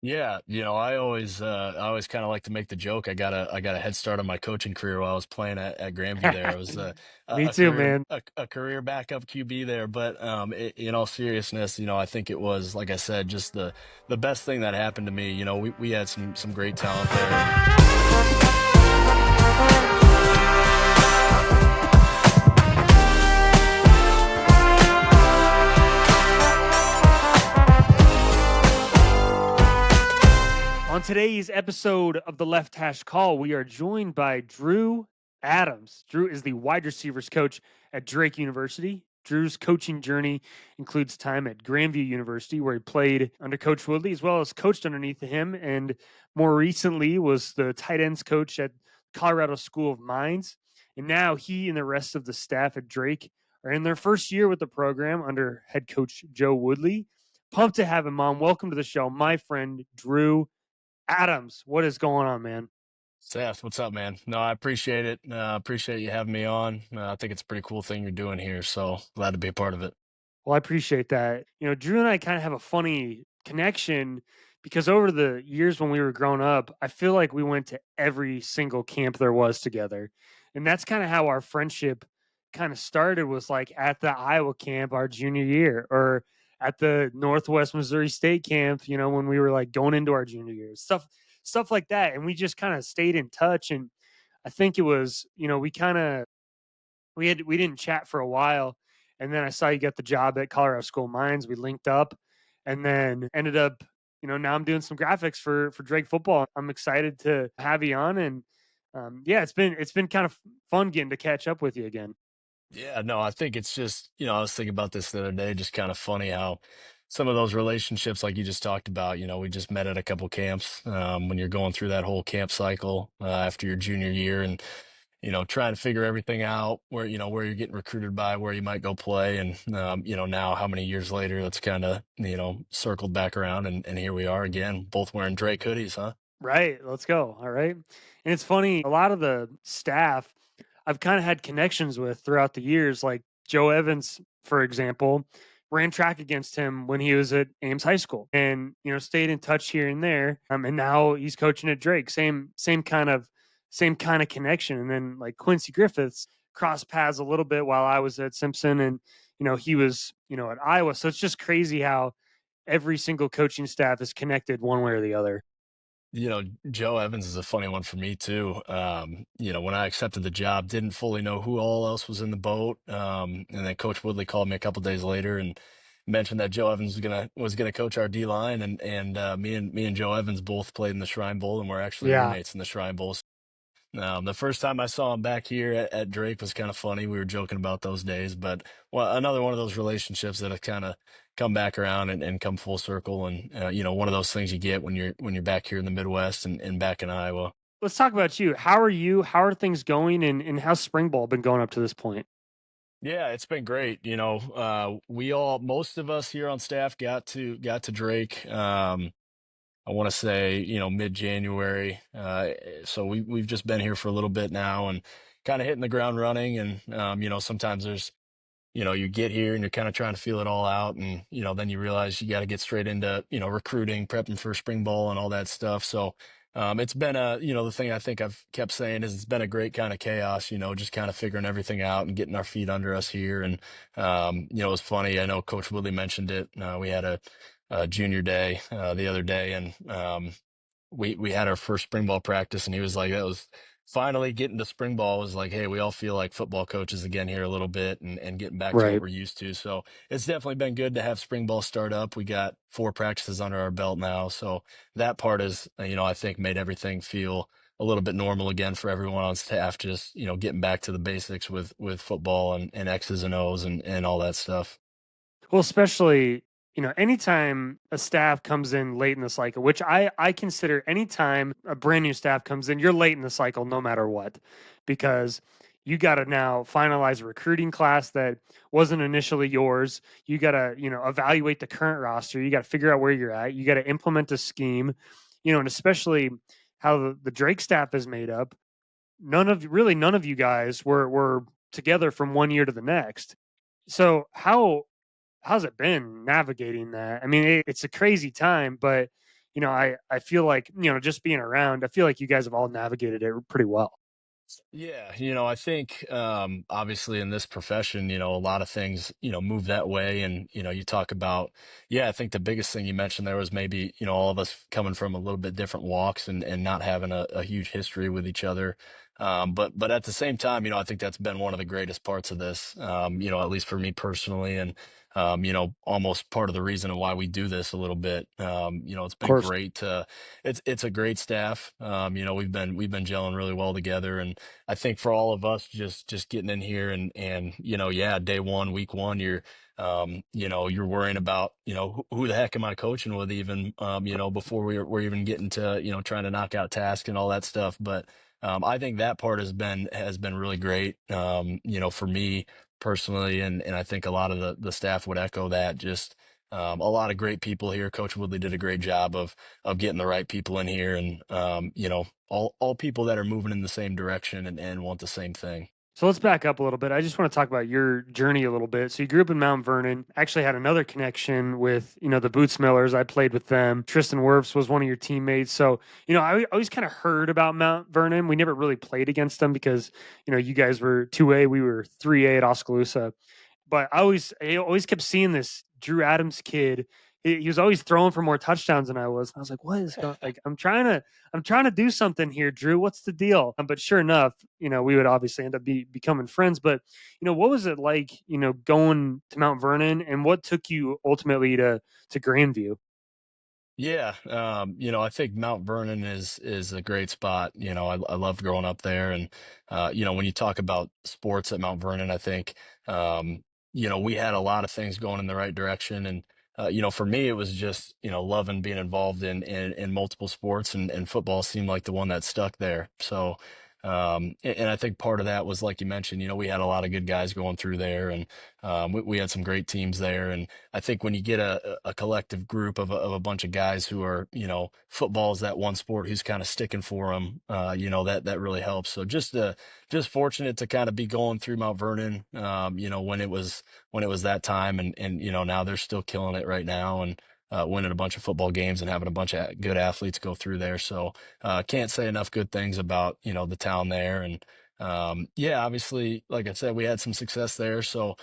Yeah, I always kind of like to make the joke. I got a head start on my coaching career while I was playing at Grandview there. I was Me a too, career man. a career backup QB there, but in all seriousness, I think it was, like I said, just the best thing that happened to me. We had some great talent there, and On today's episode of the Left Hash Call, we are joined by Drew Adams. Drew is the wide receivers coach at Drake University. Drew's coaching journey includes time at Grandview University, where he played under Coach Woodley, as well as coached underneath him, and more recently was the tight ends coach at Colorado School of Mines. And now he and the rest of the staff at Drake are in their first year with the program under head coach Joe Woodley. Pumped to have him on. Welcome to the show, my friend Drew Adams. What is going on, man? Seth, what's up, man? No, I appreciate it. Appreciate you having me on. I think it's a pretty cool thing you're doing here, so glad to be a part of it. Well, I appreciate that. Drew and I kind of have a funny connection because over the years when we were growing up, I feel like we went to every single camp there was together. And that's kind of how our friendship kind of started, was like at the Iowa camp our junior year, or at the Northwest Missouri State camp, when we were like going into our junior year. Stuff like that. And we just kind of stayed in touch. And I think it was, we didn't chat for a while, and then I saw you got the job at Colorado School of Mines. We linked up, and then ended up, now I'm doing some graphics for Drake football. I'm excited to have you on, and yeah, it's been kind of fun getting to catch up with you again. Yeah, no, I think it's just, I was thinking about this the other day, just kind of funny how some of those relationships, like you just talked about, we just met at a couple camps, when you're going through that whole camp cycle after your junior year, and, trying to figure everything out, where you're getting recruited by, where you might go play. And, now how many years later, that's kind of, circled back around, and here we are again, both wearing Drake hoodies, huh? Right, let's go. All right, and it's funny. A lot of the staff I've kind of had connections with throughout the years, like Joe Evans, for example, ran track against him when he was at Ames High School, and stayed in touch here and there. And now he's coaching at Drake. Same kind of connection. And then like Quincy Griffiths crossed paths a little bit while I was at Simpson, and he was at Iowa. So it's just crazy how every single coaching staff is connected one way or the other. Joe Evans is a funny one for me too. When I accepted the job, didn't fully know who all else was in the boat. And then Coach Woodley called me a couple days later and mentioned that Joe Evans was gonna coach our D line, and me and Joe Evans both played in the Shrine Bowl, and we're actually Yeah. roommates in the Shrine Bowl. The first time I saw him back here at Drake was kind of funny. We were joking about those days, but another one of those relationships that have kind of come back around and come full circle. And one of those things you get when you're back here in the Midwest and back in Iowa. Let's talk about you. How are you? How are things going? And how's spring ball been going up to this point? Yeah, it's been great. Most of us here on staff got to Drake. I want to say, mid-January. So we've just been here for a little bit now, and kind of hitting the ground running. And sometimes you get here and you're kind of trying to feel it all out, and then you realize you got to get straight into recruiting, prepping for spring ball and all that stuff. So it's been the thing I think I've kept saying is it's been a great kind of chaos, just kind of figuring everything out and getting our feet under us here. And it was funny. I know Coach Woodley mentioned it. We had a junior day the other day, and we had our first spring ball practice, and he was like, that was finally getting to spring ball, was like, hey, we all feel like football coaches again here a little bit, and getting back to what Right. we're used to. So it's definitely been good to have spring ball start up. We got 4 practices under our belt now. So that part is, I think made everything feel a little bit normal again for everyone on staff, just, getting back to the basics with football and X's and O's and all that stuff. Well, especially, anytime a staff comes in late in the cycle, which I consider anytime a brand new staff comes in, you're late in the cycle no matter what, because you got to now finalize a recruiting class that wasn't initially yours. You got to, evaluate the current roster. You got to figure out where you're at. You got to implement a scheme, and especially how the Drake staff is made up. None of you guys were together from one year to the next. So how's it been navigating that? I mean, it's a crazy time, but I feel like, just being around, I feel like you guys have all navigated it pretty well. Yeah, I think obviously in this profession, a lot of things, move that way. And, you talk about, yeah, I think the biggest thing you mentioned there was maybe, all of us coming from a little bit different walks and not having a huge history with each other. But at the same time, I think that's been one of the greatest parts of this, at least for me personally. And, almost part of the reason why we do this a little bit. It's Of been course. great to, it's a great staff. We've been gelling really well together. And I think for all of us, just getting in here and yeah, day one, week one, you're worrying about who the heck am I coaching with even before we're even getting to trying to knock out tasks and all that stuff. But I think that part has been really great, for me personally, and I think a lot of the staff would echo that. Just a lot of great people here. Coach Woodley did a great job of getting the right people in here, and all people that are moving in the same direction and want the same thing. So let's back up a little bit. I just want to talk about your journey a little bit. So you grew up in Mount Vernon. Actually had another connection with, the Boots Millers. I played with them. Tristan Wirfs was one of your teammates. So, I always kind of heard about Mount Vernon. We never really played against them because, you guys were 2A, we were 3A at Oskaloosa. But I always kept seeing this Drew Adams kid. He was always throwing for more touchdowns than I was. I was like, what is going, like, I'm trying to do something here, Drew. What's the deal? But sure enough, we would obviously end up becoming friends. But what was it like, going to Mount Vernon, and what took you ultimately to Grandview? Yeah, I think Mount Vernon is a great spot. I loved growing up there, and when you talk about sports at Mount Vernon, I think we had a lot of things going in the right direction, and for me, it was just loving being involved in multiple sports, and football seemed like the one that stuck there. So, and I think part of that was like you mentioned, we had a lot of good guys going through there, and we had some great teams there, and I think when you get a collective group of a bunch of guys who are, football is that one sport who's kind of sticking for them, that really helps. So just fortunate to kind of be going through Mount Vernon, when it was that time, and now they're still killing it right now, and winning a bunch of football games and having a bunch of good athletes go through there. So can't say enough good things about the town there, and yeah, obviously, like I said, we had some success there. So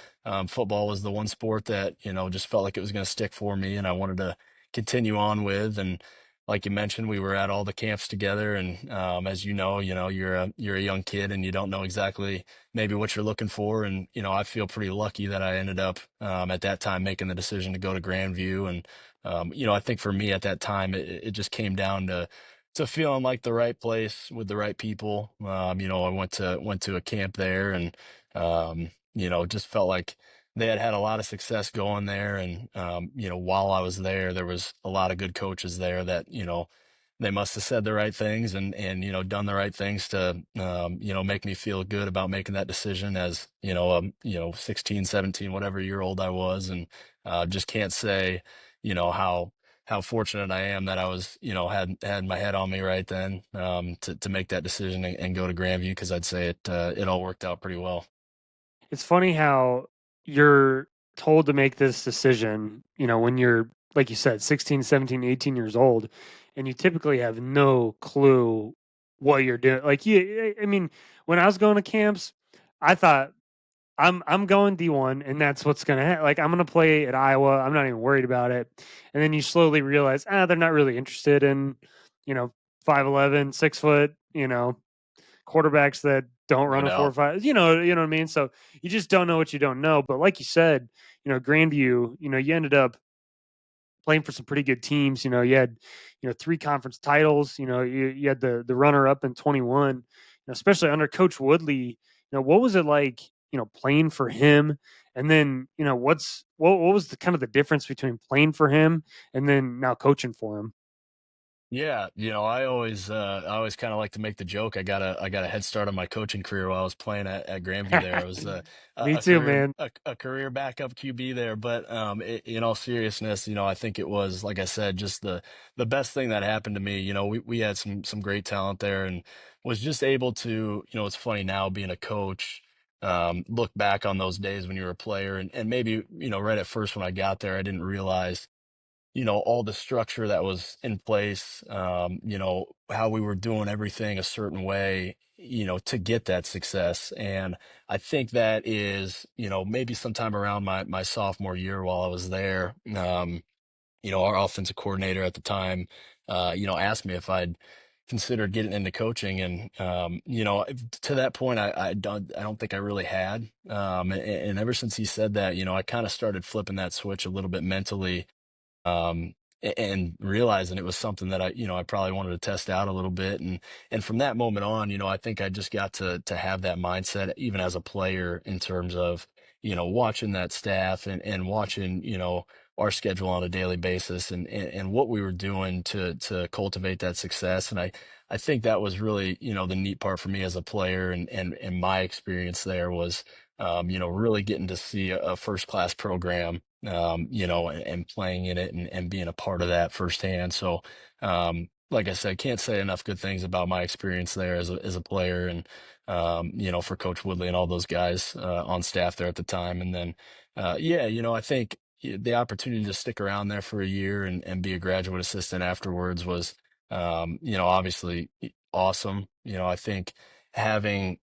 football was the one sport that, just felt like it was going to stick for me and I wanted to continue on with. And like you mentioned, we were at all the camps together. And as you're a young kid and you don't know exactly maybe what you're looking for. And, I feel pretty lucky that I ended up at that time making the decision to go to Grandview. And, I think for me at that time, it just came down to feeling like the right place with the right people. I went to a camp there, and just felt like they had had a lot of success going there. And while I was there, there was a lot of good coaches there that they must have said the right things and done the right things to make me feel good about making that decision as 16, 17, whatever year old I was. And just can't say how fortunate I am that I was, had my head on me right then, to make that decision and go to Grandview, because I'd say it all worked out pretty well. It's funny how you're told to make this decision, when you're, like you said, 16, 17, 18 years old, and you typically have no clue what you're doing. Like, I mean, when I was going to camps, I thought I'm going D1, and that's what's gonna like, I'm gonna play at Iowa. I'm not even worried about it. And then you slowly realize, they're not really interested in, you know, 5'11", 6 foot, quarterbacks that don't No run a four or doubt. five, what I mean? So you just don't know what you don't know. But like you said, Grandview, you ended up playing for some pretty good teams. You had, three conference titles. You had the runner up in 21, especially under Coach Woodley. What was it like, playing for him? And then, what was the kind of the difference between playing for him and then now coaching for him? Yeah, I always kind of like to make the joke. I got a head start on my coaching career while I was playing at Grandview there. I was Me a too, career man. a career backup QB there, but in all seriousness, I think it was, like I said, just the best thing that happened to me. We had some great talent there, and was just able to, it's funny now being a coach, look back on those days when you were a player, and maybe right at first when I got there, I didn't realize all the structure that was in place, how we were doing everything a certain way, to get that success. And I think that is, maybe sometime around my sophomore year while I was there. Our offensive coordinator at the time, asked me if I'd considered getting into coaching, and to that point, I don't think I really had. And ever since he said that, I kind of started flipping that switch a little bit mentally, and realizing it was something that I probably wanted to test out a little bit. And from that moment on, I think I just got to have that mindset even as a player in terms of, watching that staff and watching, our schedule on a daily basis, and what we were doing to cultivate that success. And I think that was really, the neat part for me as a player, and my experience there was, really getting to see a first class program, and playing in it, and being a part of that firsthand. So, like I said, can't say enough good things about my experience there as a player, and for Coach Woodley and all those guys on staff there at the time. And then, yeah, I think the opportunity to stick around there for a year, and be a graduate assistant afterwards was, obviously awesome. I think having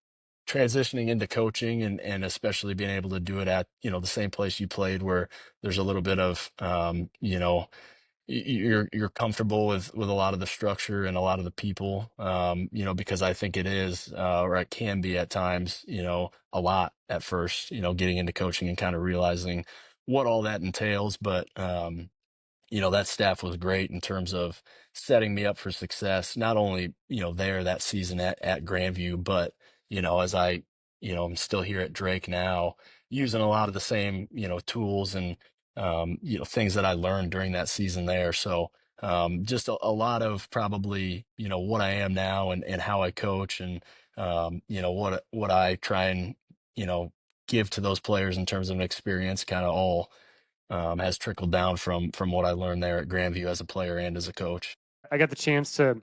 transitioning into coaching, and especially being able to do it at, the same place you played, where there's a little bit of, you're comfortable with a lot of the structure and a lot of the people, because I think it is, or it can be at times, a lot at first, getting into coaching and kind of realizing what all that entails. But that staff was great in terms of setting me up for success, not only, there that season at Grandview, but, as I'm still here at Drake now, using a lot of the same, tools, and, things that I learned during that season there. So, just a lot of probably, what I am now, and how I coach, and, what I try and, you know, give to those players in terms of an experience, kind of all, has trickled down from what I learned there at Grandview as a player and as a coach. I got the chance to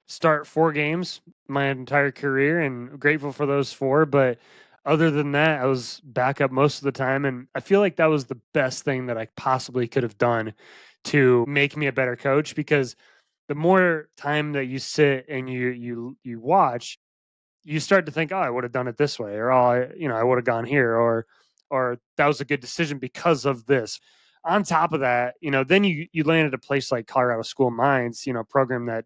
start 4 games my entire career and grateful for those 4, but other than that, I was backup most of the time, and I feel like that was the best thing that I possibly could have done to make me a better coach, because the more time that you sit and you watch, you start to think, "Oh, I would have done it this way," or "Oh, I would have gone here," or "That was a good decision because of this." On top of that, then you land at a place like Colorado School of Mines, a program that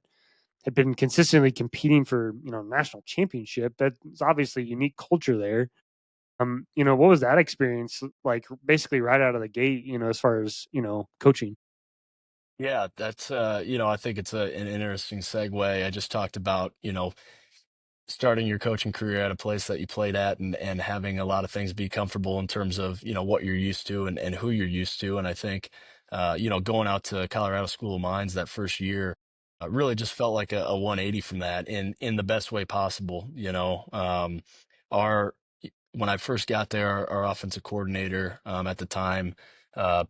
had been consistently competing for, national championship. That's obviously a unique culture there. What was that experience like basically right out of the gate, as far as, coaching? Yeah, that's I think it's an interesting segue. I just talked about, starting your coaching career at a place that you played at, and having a lot of things be comfortable in terms of, what you're used to, and who you're used to. And I think, going out to Colorado School of Mines that first year, really just felt like a 180 from that, in the best way possible. Our When I first got there, our offensive coordinator, at the time,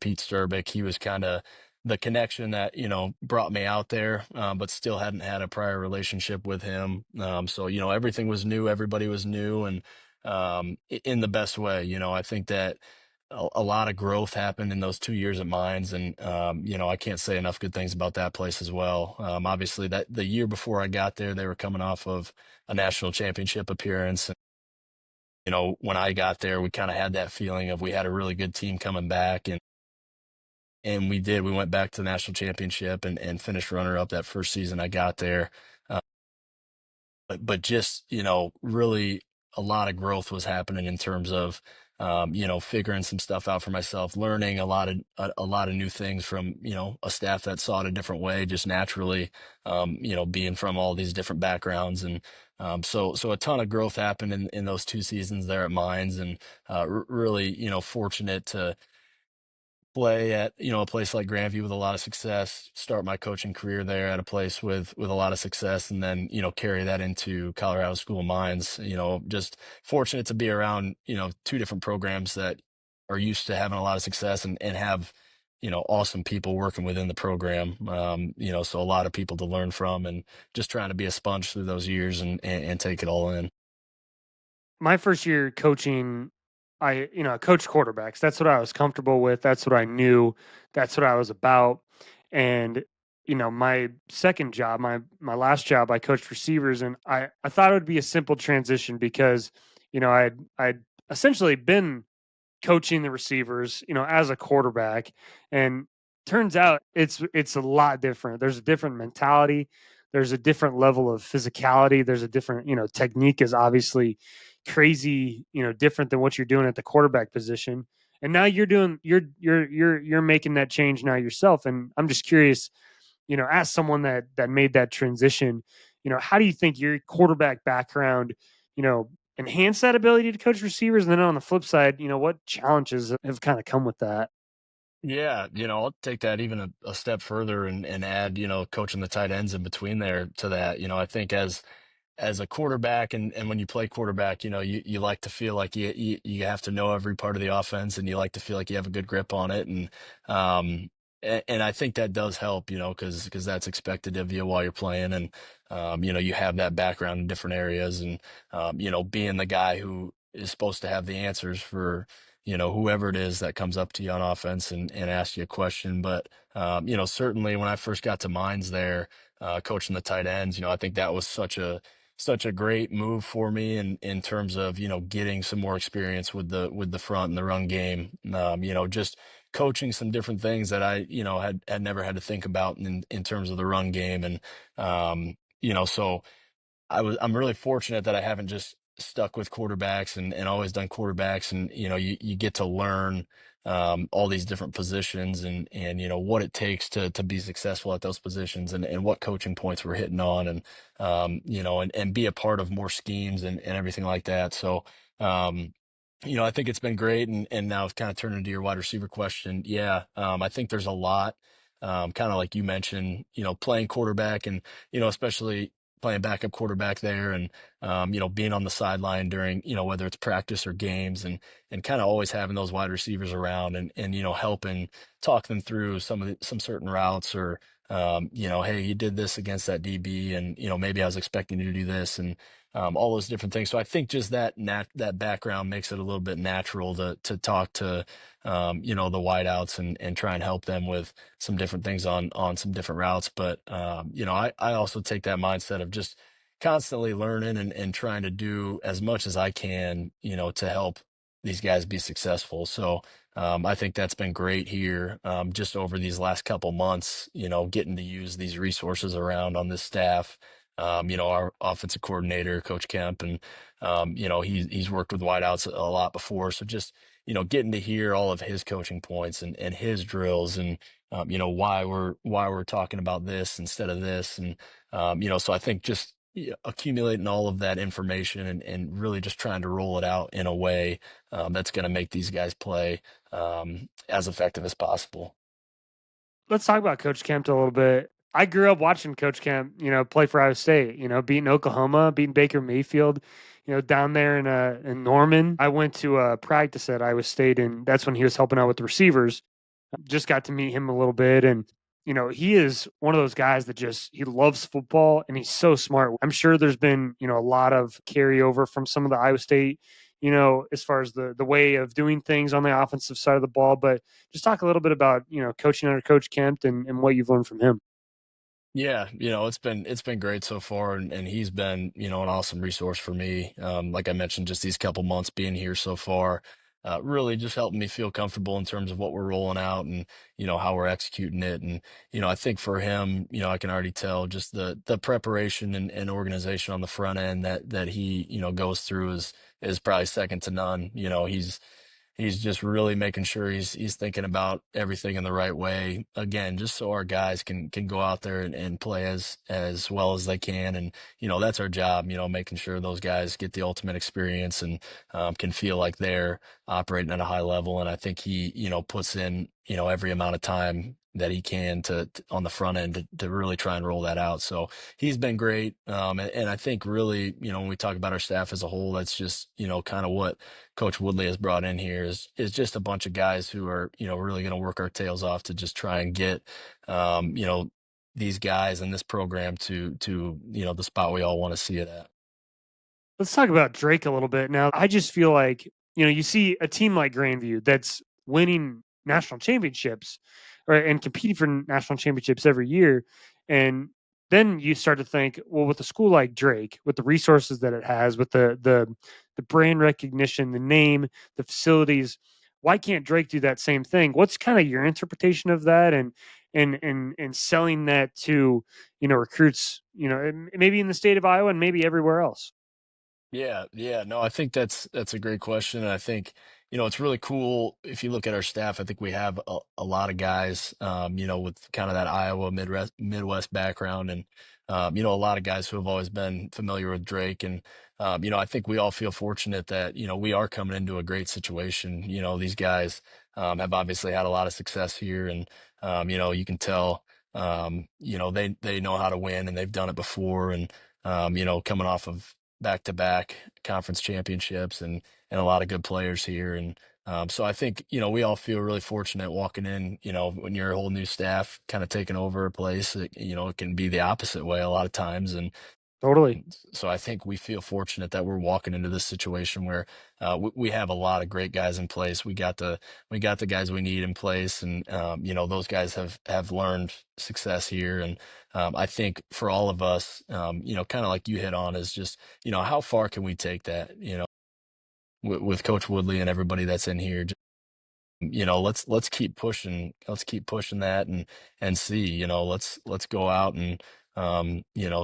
Pete Sturbick, he was kind of the connection that, brought me out there, but still hadn't had a prior relationship with him. So, everything was new, everybody was new, and, in the best way. I think that a lot of growth happened in those 2 years at Mines, and, I can't say enough good things about that place as well. Obviously, that the year before I got there, they were coming off of a national championship appearance. When I got there, we kind of had that feeling of we had a really good team coming back, and we did. We went back to the national championship, and finished runner up that first season I got there. Uh, but just, really a lot of growth was happening in terms of, figuring some stuff out for myself, learning a lot of new things from, a staff that saw it a different way, just naturally, being from all these different backgrounds. And, so a ton of growth happened in those 2 seasons there at Mines. And, really, fortunate to play at, a place like Grandview with a lot of success, start my coaching career there at a place with a lot of success, and then, carry that into Colorado School of Mines. Just fortunate to be around, 2 different programs that are used to having a lot of success, and have, awesome people working within the program. So a lot of people to learn from, and just trying to be a sponge through those years, and take it all in. My first year coaching, I coached quarterbacks. That's what I was comfortable with. That's what I knew. That's what I was about. And my second job, my last job, I coached receivers, and I thought it would be a simple transition because I'd essentially been coaching the receivers, as a quarterback. And turns out it's a lot different. There's a different mentality. There's a different level of physicality. There's a different, technique is obviously crazy, different than what you're doing at the quarterback position. And now you're making that change now yourself. And I'm just curious, as someone that made that transition, how do you think your quarterback background, enhance that ability to coach receivers? And then on the flip side, what challenges have kind of come with that? Yeah, I'll take that even a step further and add, coaching the tight ends in between there to that. I think as a quarterback and when you play quarterback, you like to feel like you have to know every part of the offense and you like to feel like you have a good grip on it. And I think that does help, because that's expected of you while you're playing. And, you have that background in different areas and, being the guy who is supposed to have the answers for, whoever it is that comes up to you on offense and asks you a question. But, certainly when I first got to Mines there, coaching the tight ends, I think that was such a great move for me in terms of getting some more experience with the front and the run game, just coaching some different things that I had never had to think about in terms of the run game. And so I'm really fortunate that I haven't just stuck with quarterbacks and always done quarterbacks. And, you get to learn all these different positions and, what it takes to be successful at those positions and what coaching points we're hitting on and, and be a part of more schemes and everything like that. So, I think it's been great. And now it's kind of turned into your wide receiver question. Yeah. I think there's a lot, kind of like you mentioned, playing quarterback and, especially playing backup quarterback there and being on the sideline during whether it's practice or games and kind of always having those wide receivers around and helping talk them through some certain routes or hey, you did this against that DB and maybe I was expecting you to do this and all those different things. So I think just that background makes it a little bit natural to talk to the wideouts and try and help them with some different things on some different routes. But I also take that mindset of just constantly learning and trying to do as much as I can, to help these guys be successful. So I think that's been great here, just over these last couple months, getting to use these resources around on this staff. Our offensive coordinator, Coach Kemp, and he's worked with wideouts a lot before. So just getting to hear all of his coaching points and his drills and why we're talking about this instead of this. And so I think just accumulating all of that information and really just trying to roll it out in a way that's going to make these guys play as effective as possible. Let's talk about Coach Kemp a little bit. I grew up watching Coach Kemp, play for Iowa State, beating Oklahoma, beating Baker Mayfield, down there in Norman. I went to a practice at Iowa State, and that's when he was helping out with the receivers. Just got to meet him a little bit, and he is one of those guys that just he loves football and he's so smart. I'm sure there's been a lot of carryover from some of the Iowa State, as far as the way of doing things on the offensive side of the ball. But just talk a little bit about coaching under Coach Kemp and what you've learned from him. Yeah, it's been great so far, and he's been an awesome resource for me. Like I mentioned, just these couple months being here so far, really just helping me feel comfortable in terms of what we're rolling out and how we're executing it. And I think for him, I can already tell just the preparation and organization on the front end that he goes through is probably second to none. He's just really making sure he's thinking about everything in the right way. Again, just so our guys can go out there and play as well as they can. And, that's our job, making sure those guys get the ultimate experience and can feel like they're operating at a high level. And I think he, puts in, every amount of time that he can on the front end to really try and roll that out. So he's been great. And I think really, when we talk about our staff as a whole, that's just, kind of what Coach Woodley has brought in here is just a bunch of guys who are, really going to work our tails off to just try and get, these guys in this program to the spot we all want to see it at. Let's talk about Drake a little bit. Now, I just feel like, you see a team like Grandview that's winning national championships and competing for national championships every year. And then you start to think, well, with a school like Drake, with the resources that it has, with the brand recognition, the name, the facilities, why can't Drake do that same thing? What's kind of your interpretation of that, and selling that to recruits, maybe in the state of Iowa and maybe everywhere else? Yeah, yeah. No, I think that's a great question. And I think, it's really cool if you look at our staff. I think we have a lot of guys, with kind of that Iowa Midwest background, and a lot of guys who have always been familiar with Drake. And I think we all feel fortunate that, we are coming into a great situation. These guys have obviously had a lot of success here, and you can tell they know how to win and they've done it before. And coming off of back-to-back conference championships, and a lot of good players here. And so I think, we all feel really fortunate walking in. When you're a whole new staff kind of taking over a place, it can be the opposite way a lot of times. And Totally. so I think we feel fortunate that we're walking into this situation where we have a lot of great guys in place. We got the guys we need in place, and those guys have learned success here. And I think for all of us, kind of like you hit on, is just how far can we take that? With Coach Woodley and everybody that's in here, let's keep pushing. Let's keep pushing that, and see. Let's go out and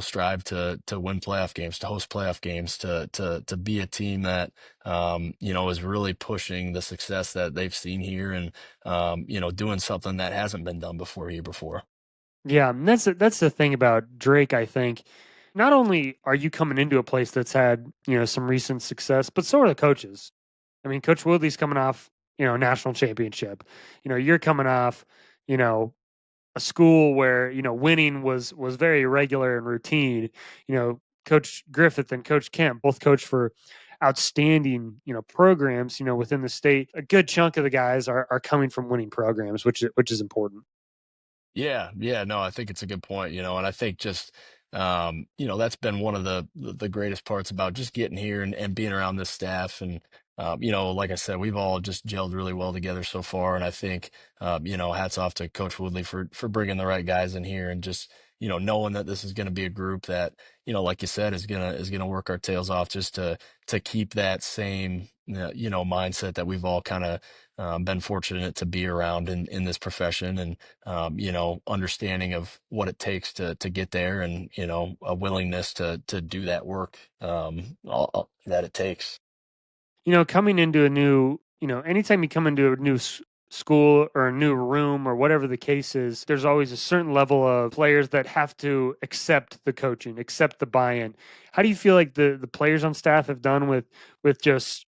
strive to win playoff games, to host playoff games, to be a team that is really pushing the success that they've seen here, and doing something that hasn't been done before here before. Yeah, and that's the thing about Drake, I think. Not only are you coming into a place that's had, some recent success, but so are the coaches. I mean, Coach Woodley's coming off, national championship. You're coming off, you know, a school where, winning was very regular and routine. Coach Griffith and Coach Kemp both coached for outstanding, programs, within the state. A good chunk of the guys are coming from winning programs, which is important. Yeah, yeah, no, I think it's a good point, and I think just that's been one of the greatest parts about just getting here, and being around this staff. And like I said, we've all just gelled really well together so far. And I think hats off to Coach Woodley for bringing the right guys in here, and just knowing that this is going to be a group that like you said, is gonna work our tails off, just to keep that same mindset that we've all kind of been fortunate to be around in this profession. And understanding of what it takes to get there, and a willingness to do that work, that it takes. Coming into a new, anytime you come into a new school or a new room or whatever the case is, there's always a certain level of players that have to accept the coaching, accept the buy-in. How do you feel like the players on staff have done with just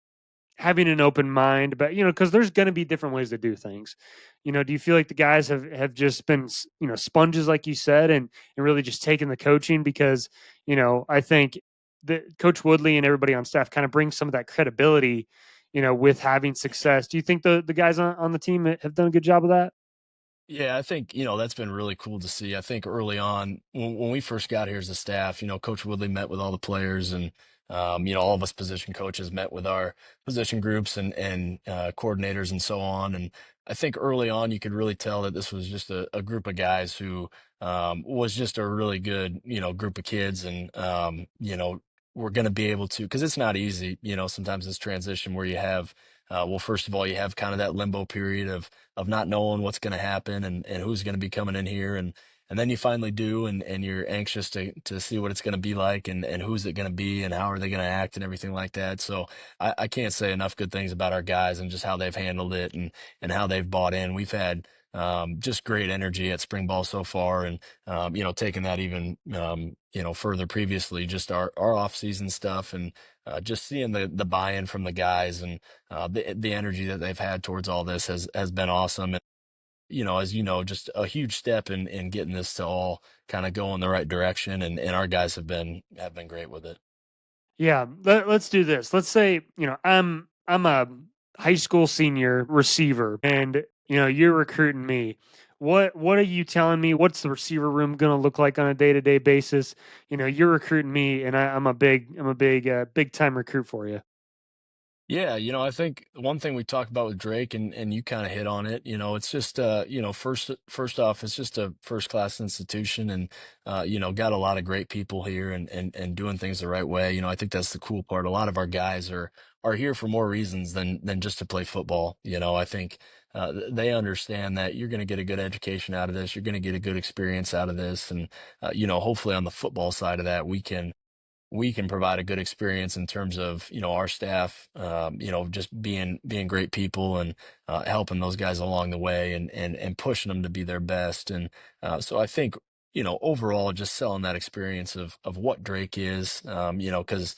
having an open mind, but because there's going to be different ways to do things. Do you feel like the guys have just been sponges, like you said, and really just taking the coaching? Because I think the Coach Woodley and everybody on staff kind of brings some of that credibility, with having success. Do you think the guys on the team have done a good job of that? Yeah, I think, that's been really cool to see. I think early on, when we first got here as a staff, Coach Woodley met with all the players, and, all of us position coaches met with our position groups, and coordinators and so on. And I think early on, you could really tell that this was just a group of guys who was just a really good, group of kids. And, we're going to be able to, because it's not easy, sometimes this transition where you have, well, first of all, you have kind of that limbo period of not knowing what's going to happen, and who's going to be coming in here. And then you finally do, and you're anxious to see what it's going to be like, and who's it going to be, and how are they going to act, and everything like that. So I can't say enough good things about our guys, and just how they've handled it, and how they've bought in. We've had just great energy at spring ball so far. And taking that even further previously, just our off season stuff, and just seeing the buy-in from the guys, and the energy that they've had towards all this has been awesome. And as just a huge step in getting this to all kind of go in the right direction. And our guys have been great with it. Yeah, let's do this. Let's say, I'm a high school senior receiver, and you're recruiting me. What are you telling me? What's the receiver room going to look like on a day-to-day basis? You're recruiting me, and I'm a big time recruit for you. Yeah, I think one thing we talked about with Drake and you kind of hit on it, it's just first off, it's just a first class institution and got a lot of great people here and doing things the right way. I think that's the cool part. A lot of our guys are here for more reasons than just to play football. I think they understand that you're going to get a good education out of this, you're going to get a good experience out of this, and hopefully on the football side of that, we can provide a good experience in terms of our staff, just being great people and helping those guys along the way and pushing them to be their best. And so I think overall just selling that experience of what Drake is, because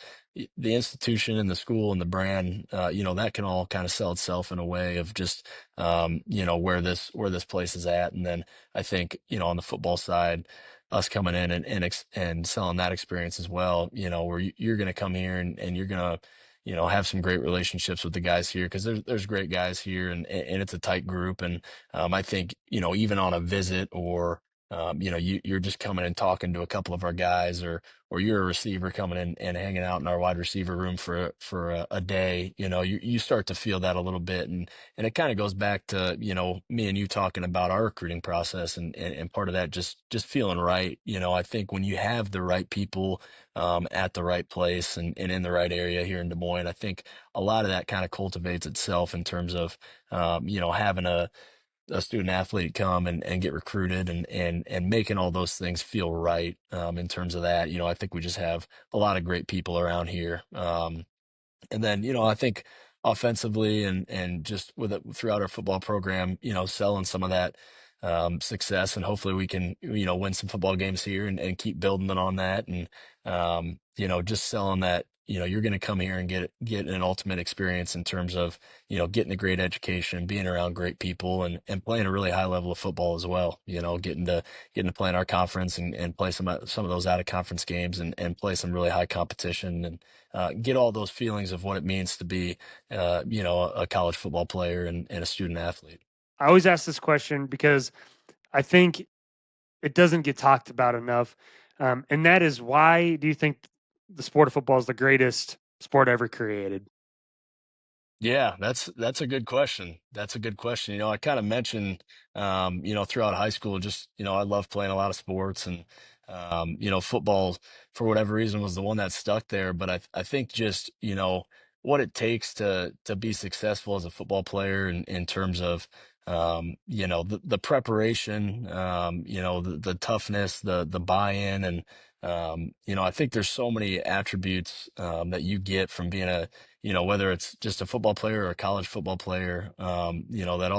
the institution and the school and the brand, that can all kind of sell itself in a way of just where this place is at. And then I think on the football side, us coming in and selling that experience as well, where you're going to come here and you're going to, have some great relationships with the guys here because there's great guys here and it's a tight group. And I think, even on a visit or, you're just coming and talking to a couple of our guys or you're a receiver coming in and hanging out in our wide receiver room for a day, you start to feel that a little bit. And it kind of goes back to, me and you talking about our recruiting process and part of that just feeling right. I think when you have the right people at the right place and in the right area here in Des Moines, I think a lot of that kind of cultivates itself in terms of having a student athlete come and get recruited and making all those things feel right in terms of that. I think we just have a lot of great people around here. And then, I think offensively and just with it throughout our football program, selling some of that success and hopefully we can, win some football games here and keep building it on that. And, just selling that, you're going to come here and get an ultimate experience in terms of, getting a great education, being around great people and playing a really high level of football as well, getting to play in our conference and play some of those out of conference games and play some really high competition and get all those feelings of what it means to be, a college football player and a student athlete. I always ask this question because I think it doesn't get talked about enough. And that is, why do you think the sport of football is the greatest sport ever created? Yeah, that's a good question. That's a good question. I kind of mentioned, throughout high school, just, I love playing a lot of sports and, football for whatever reason was the one that stuck there. But I think just, what it takes to be successful as a football player in terms of, the preparation, the toughness, the buy-in, and, I think there's so many attributes, that you get from being whether it's just a football player or a college football player, that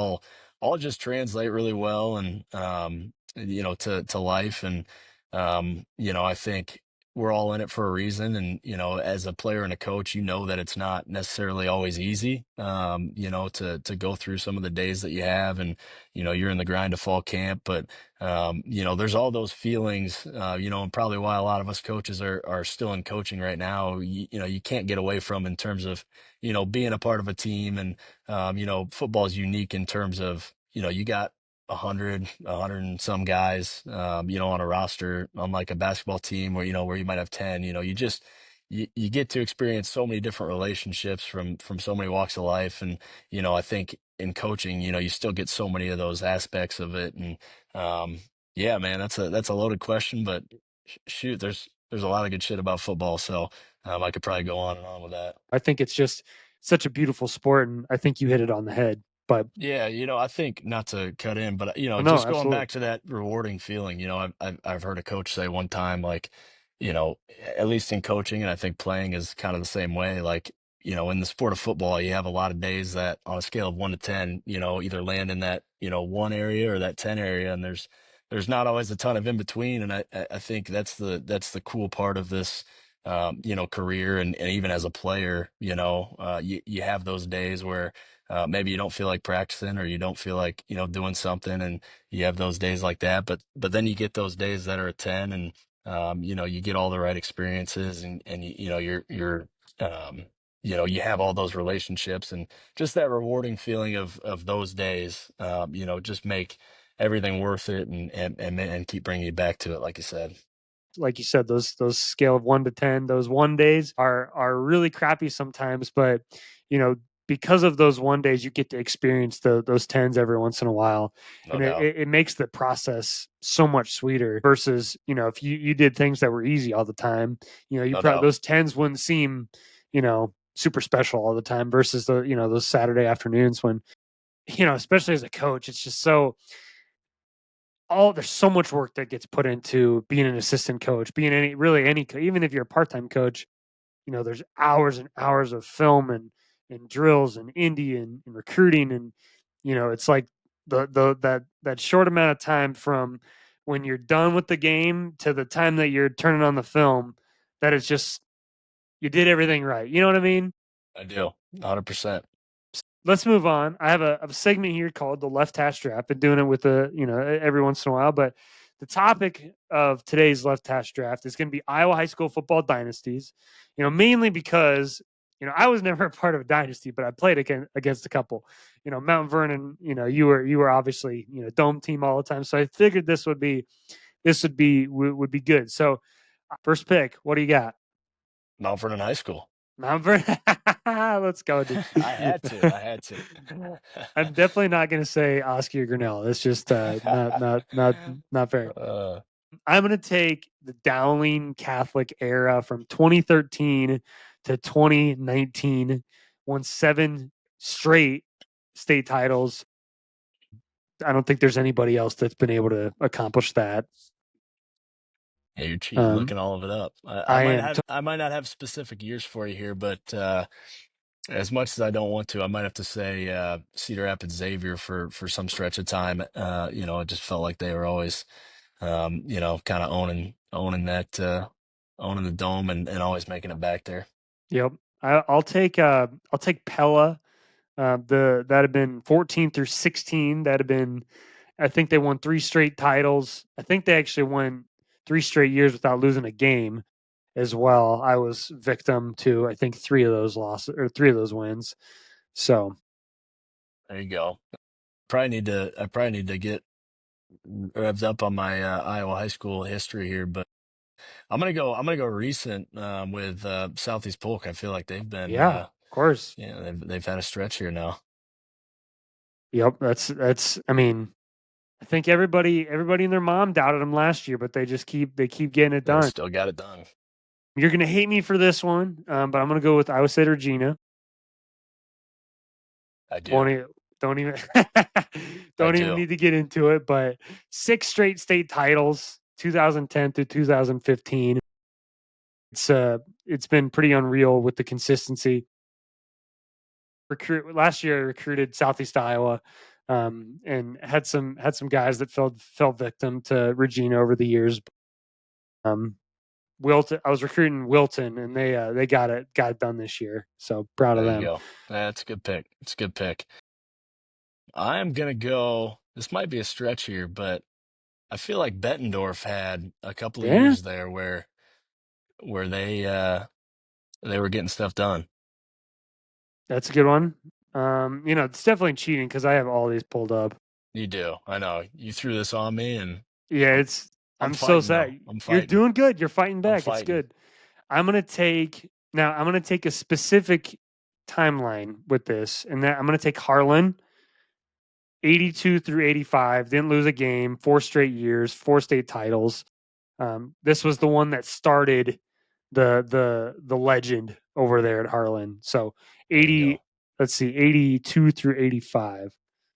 all just translate really well and to life. And I think we're all in it for a reason. And as a player and a coach, that it's not necessarily always easy, to go through some of the days that you have, and you're in the grind of fall camp, but there's all those feelings, and probably why a lot of us coaches are still in coaching right now. You can't get away from in terms of, being a part of a team. And, football is unique in terms of, you got 100 and some guys, on a roster, unlike a basketball team where you might have 10, you get to experience so many different relationships from so many walks of life. And, I think in coaching, you still get so many of those aspects of it. And, yeah, man, that's a loaded question, but shoot, there's a lot of good shit about football. So, I could probably go on and on with that. I think it's just such a beautiful sport, and I think you hit it on the head. But Yeah, I think not to cut in, but oh, no, just going absolutely. back to that rewarding feeling. I've heard a coach say one time, like, at least in coaching, and I think playing is kind of the same way. Like, in the sport of football, you have a lot of days that, on a scale of 1 to 10, either land in that one area or that 10 area, and there's not always a ton of in between. And I think that's the cool part of this. Career and even as a player, you have those days where maybe you don't feel like practicing or you don't feel like doing something, and you have those days like that. But then you get those days that are a 10, and you get all the right experiences, and you're you have all those relationships, and just that rewarding feeling of those days, just make everything worth it, and keep bringing you back to it, like you said. Like you said, those scale of 1 to 10, those 1 days are really crappy sometimes, but you know, because of those one days, you get to experience those tens every once in a while, No and doubt. it makes the process so much sweeter versus if you did things that were easy all the time, you No probably doubt. those tens wouldn't seem super special all the time versus those Saturday afternoons when especially as a coach, it's just so all there's so much work that gets put into being an assistant coach, being even if you're a part-time coach, there's hours and hours of film and drills and indie and recruiting and it's like that short amount of time from when you're done with the game to the time that you're turning on the film that it's just you did everything right. You know what I mean? I do. 100%. Let's move on. I have a segment here called the left hash draft. Been doing it with every once in a while, but the topic of today's left hash draft is going to be Iowa high school football dynasties. Mainly because I was never a part of a dynasty, but I played against a couple. Mount Vernon. You were obviously dome team all the time, so I figured this would be good. So first pick, what do you got? Mount Vernon High School. Mount Vernon. Let's go, dude. I had to. I had to. I'm definitely not going to say Oscar Grinnell. That's just not fair. uh, I'm going to take the Dowling Catholic era from 2013 to 2019. Won 7 straight state titles. I don't think there's anybody else that's been able to accomplish that. yeah, you're cheating, Um, looking all of it up. I I might am. have. I might not have specific years for you here, but as much as I don't want to, I might have to say Cedar Rapids Xavier for some stretch of time. It just felt like they were always, kind of owning the dome and always making it back there. Yep. I'll take Pella. That had been 14 through 16. That had been I think they won 3 straight titles. I think they actually won 3 straight years without losing a game as well. I was victim to, I think, 3 of those losses or 3 of those wins. So, There you go. I probably need to get revved up on my Iowa high school history here, but I'm gonna go recent with Southeast Polk. I feel like they've been yeah, of course. they've had a stretch here now. Yep, that's I mean, I think everybody and their mom doubted them last year, but they keep getting it They done. still got it done. You're going to hate me for this one, but I'm going to go with Iowa State Regina. I do. Won't e don't even I don't even do. need to get into it, but 6 straight state titles, 2010 through 2015. It's been pretty unreal with the consistency. Last year I recruited Southeast Iowa, and had some guys that fell victim to Regina over the years. Um, Wilton, I was recruiting Wilton, and they got it done this year. So proud of There you them. go. That's a good pick. It's a good pick. I am gonna go. This might be a stretch here, but I feel like Bettendorf had a couple of Yeah, years there where they were getting stuff done. that's a good one. It's definitely cheating because I have all these pulled up. You do. I know. You threw this on me, and Yeah, I'm it's I'm I'm so fighting sad. though. I'm You're fighting. doing good. You're fighting I'm back. It's fighting. good. I'm gonna take a specific timeline with this, and that I'm gonna take Harlan, 82 through 85. Didn't lose a game, 4 straight years, 4 state titles. This was the one that started the legend over there at Harlan. So There you go. 80, let's see, 82 through 85.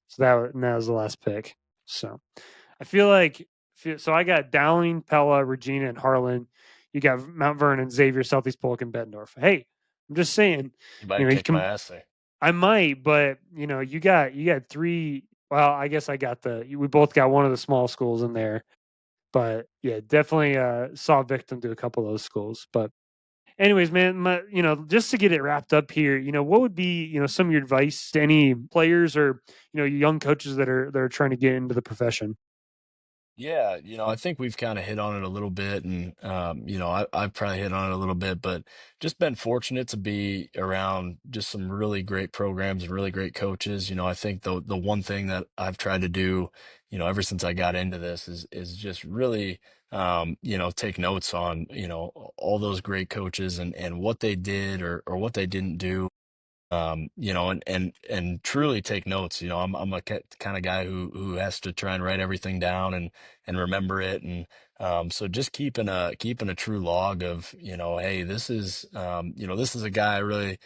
So that was the last pick. So I feel like so I got Dowling, Pella, Regina, and Harlan. You got Mount Vernon, Xavier, Southeast Polk, and Bettendorf. Hey, I'm just saying, You might you kick my can ass there. I might, but you got 3. Well, I guess I got we both got one of the small schools in there. But yeah, definitely saw victim to a couple of those schools. But anyways, man, just to get it wrapped up here, what would be, some of your advice to any players or, young coaches that are trying to get into the profession? Yeah, I think we've kind of hit on it a little bit, and I've probably hit on it a little bit, but just been fortunate to be around just some really great programs and really great coaches. I think the one thing that I've tried to do, ever since I got into this is just really, take notes on, all those great coaches and what they did or what they didn't do. You know, and truly take notes. You know, I'm a kind of guy who has to try and write everything down and remember it. And so just keeping a true log of, you know, hey, this is you know, this is a guy I really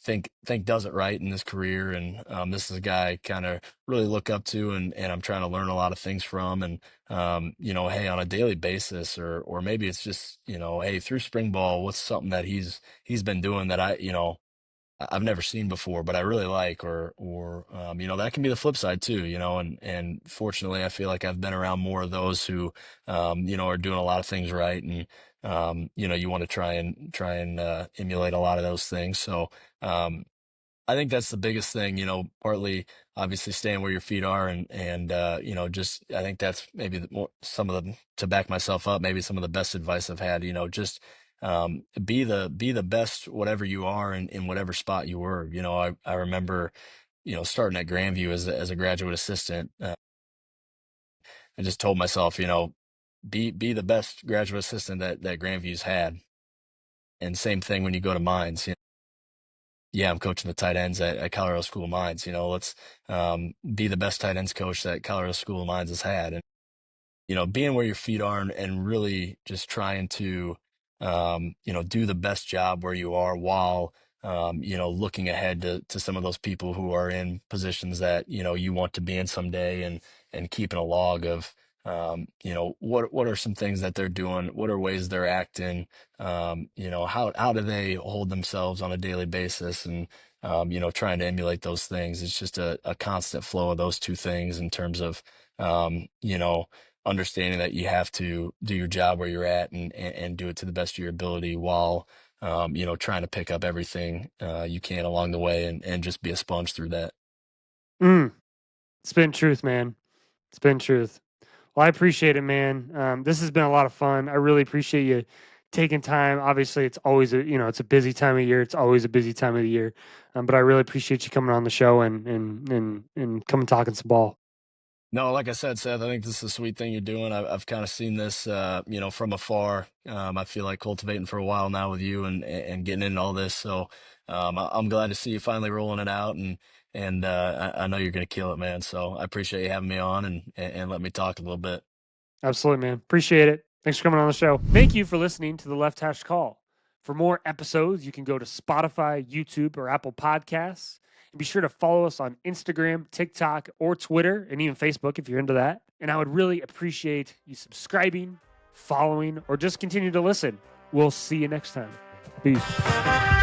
think does it right in this career, and this is a guy I kind of really look up to, and I'm trying to learn a lot of things from. And you know, hey, on a daily basis, or maybe it's just, you know, hey, through spring ball, what's something that he's been doing that you know, I've never seen before, but I really like, or you know, that can be the flip side too, you know. And fortunately, I feel like I've been around more of those who, you know, are doing a lot of things right, and you know, you want to try and emulate a lot of those things. So I think that's the biggest thing, you know, partly obviously staying where your feet are, and you know, just I think that's maybe some of the, to back myself up, maybe some of the best advice I've had, you know, just be the best whatever you are in whatever spot you were. You know, I remember, you know, starting at Grandview as a graduate assistant. I just told myself, you know, be the best graduate assistant that Grandview's had. And same thing when you go to mines. Yeah, I'm coaching the tight ends at Colorado School of Mines. You know, let's be the best tight ends coach that Colorado School of Mines has had. And, you know, being where your feet are, and really just trying to, you know, do the best job where you are, while, you know, looking ahead to some of those people who are in positions that, you know, you want to be in someday, and keeping a log of, you know, what are some things that they're doing? What are ways they're acting? You know, how do they hold themselves on a daily basis? And, you know, trying to emulate those things. It's just a constant flow of those two things in terms of, you know, understanding that you have to do your job where you're at, and do it to the best of your ability, while you know, trying to pick up everything you can along the way, and just be a sponge through that. Mm, spin truth, man. Spin truth. Well, I appreciate it, man. This has been a lot of fun. I really appreciate you taking time. Obviously, it's always a, you know, it's a busy time of year. It's always a busy time of the year. But I really appreciate you coming on the show and coming talking some ball. No, like I said, Seth, I think this is a sweet thing you're doing. I've kind of seen this, you know, from afar. I feel like cultivating for a while now with you, and getting into all this. So I'm glad to see you finally rolling it out, and I know you're going to kill it, man. So I appreciate you having me on, and let me talk a little bit. Absolutely, man. Appreciate it. Thanks for coming on the show. Thank you for listening to the Left Hash Call. For more episodes, you can go to Spotify, YouTube, or Apple Podcasts. And be sure to follow us on Instagram, TikTok, or Twitter, and even Facebook if you're into that. And I would really appreciate you subscribing, following, or just continue to listen. We'll see you next time. Peace.